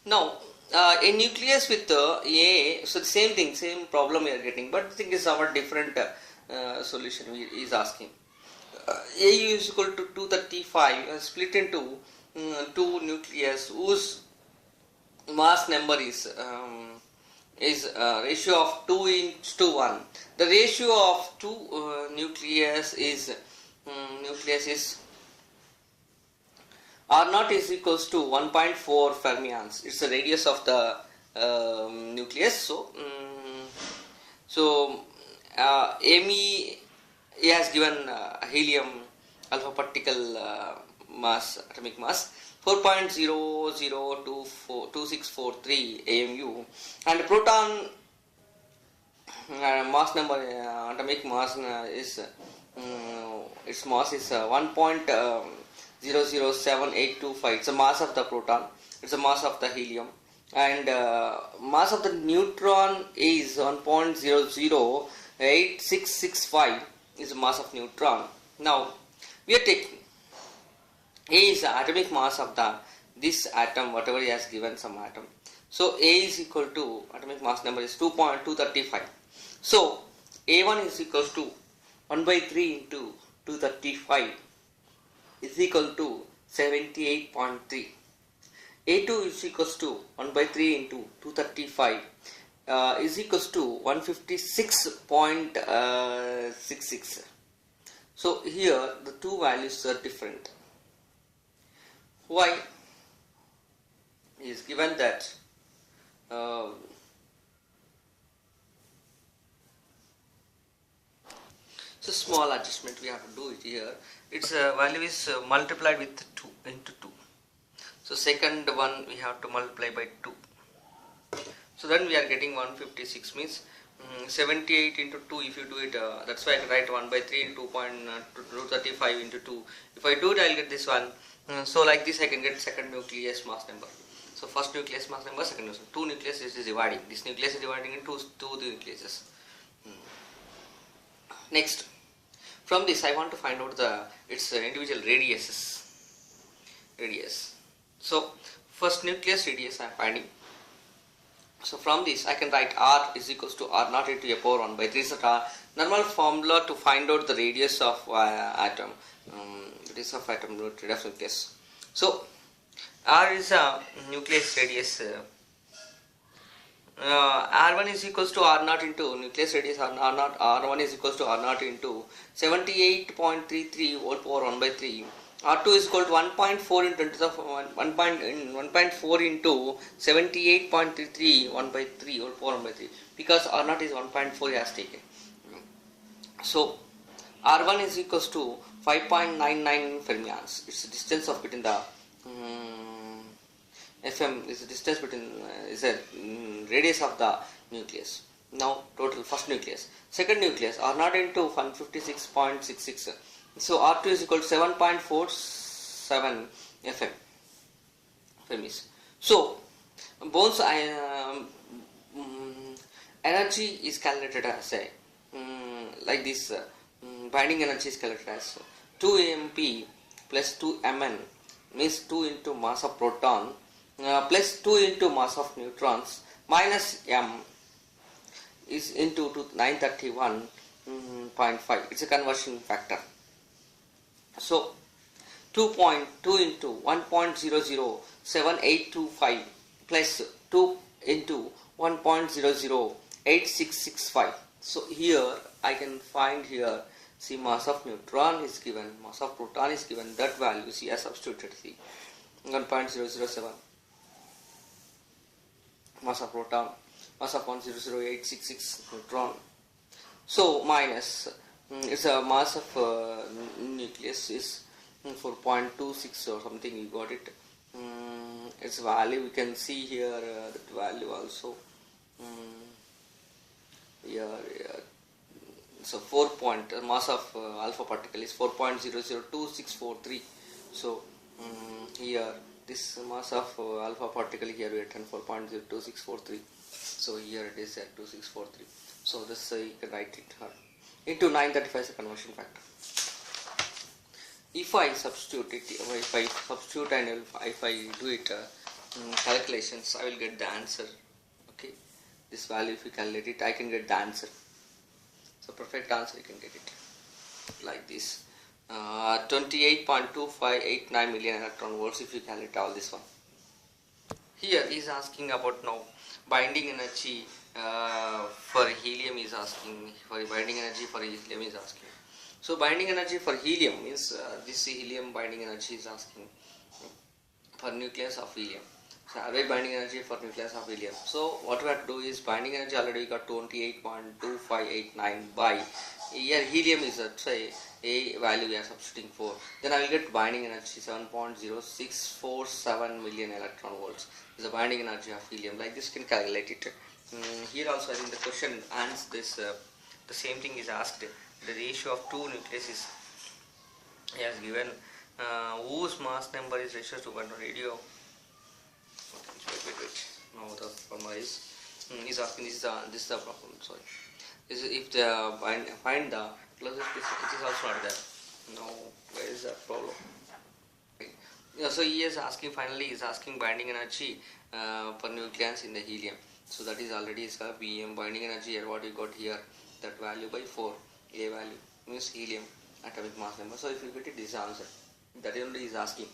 Now a nucleus with A, so the same thing, same problem we are getting, but the thing is our different solution is asking. A is equal to 235 split into two nucleus whose mass number is ratio of 2 to 1. The ratio of two nucleus is R naught is equals to 1.4 fermions. It's the radius of the nucleus. So ME has given helium alpha particle mass, atomic mass 4.002643 AMU, and proton mass number, atomic mass is its mass is 1.007825. It's the mass of the proton, it's the mass of the helium, and mass of the neutron is 1.008665 is the mass of neutron. Now we are taking A is the atomic mass of this atom, whatever he has given some atom. So A is equal to, atomic mass number is 2.235. So A1 is equals to 1 by 3 into 235 is equal to 78.3. A2 is equals to 1 by 3 into 235 is equals to 156.66. So here the two values are different. Why? Is given that so small adjustment we have to do it here. Its value is multiplied with 2 into 2. So second one we have to multiply by 2. So then we are getting 156, means 78 into 2. If you do it, that's why I can write 1 by 3 into 2.235 into 2. If I do it, I'll get this one. So like this I can get second nucleus mass number. So first nucleus mass number, second nucleus. Two nucleus is dividing. This nucleus is dividing into two nucleuses. Next, from this I want to find out its individual radius. So first nucleus radius I am finding. So from this I can write R is equals to R naught into a power 1 by 3. Is a normal formula to find out the radius of atom. Radius of atom nucleus. So R is a nucleus radius. R1 is equals to R naught into nucleus radius R naught. R1 is equals to R naught into 78.33 whole power 1 by 3. R2 is equal to 1.4 into 1.4 into 78.33 1 by 3 whole power 1 by 3, because R naught is 1.4 he has taken. So R1 is equals to 5.99 fermions. It's the distance of between the FM is the distance between is the radius of the nucleus. Now total first nucleus, second nucleus R naught into 156.66. So R2 is equal to 7.47 FM Fermis. So bones energy is calculated as like this. Binding energy is calculated as 2 AMP plus 2 Mn, means 2 into mass of proton plus 2 into mass of neutrons minus M is into 931.5. It's a conversion factor. So 2.2 into 1.007825 plus 2 into 1.008665. So here I can find here, see, mass of neutron is given, mass of proton is given, that value see I substituted, see 1.007 mass of proton, mass of 1.00866 neutron. So minus it's a mass of nucleus is 4.26 or something, you got it. Its value we can see here, that value also here. So 4 point mass of alpha particle is 4.002643. So here this mass of alpha particle here we written 4.02643. So here it is at 2643. So this you can write it into 935 is a conversion factor. If I substitute it, if I substitute and if I do it calculations, I will get the answer. Okay, this value, if you calculate it, I can get the answer. So perfect answer, you can get it like this. 28.2589 million electron volts if you calculate all this one. Here is asking about now binding energy for helium is asking, for binding energy for helium is asking. So binding energy for helium means this helium binding energy is asking for nucleus of helium. So average binding energy for nucleus of helium. So what we have to do is binding energy already got 28.2589 by here helium is say a value we are substituting for. Then I will get binding energy 7.0647 million electron volts is the binding energy of helium. Like this you can calculate it. Here also I think the question answers this. The same thing is asked. The ratio of two nucleuses is given. Whose mass number is ratio to 1 radio. Wait. Now the formula is asking this is the problem. Sorry, is if the find the closest, it is also not there. No, where is the problem? Yeah, so he is asking, finally is asking binding energy per nucleons in the helium. So that is already is Bm binding energy here. What you got here, that value by 4, a value means helium atomic mass number. So if you get it, this answer that only is asking.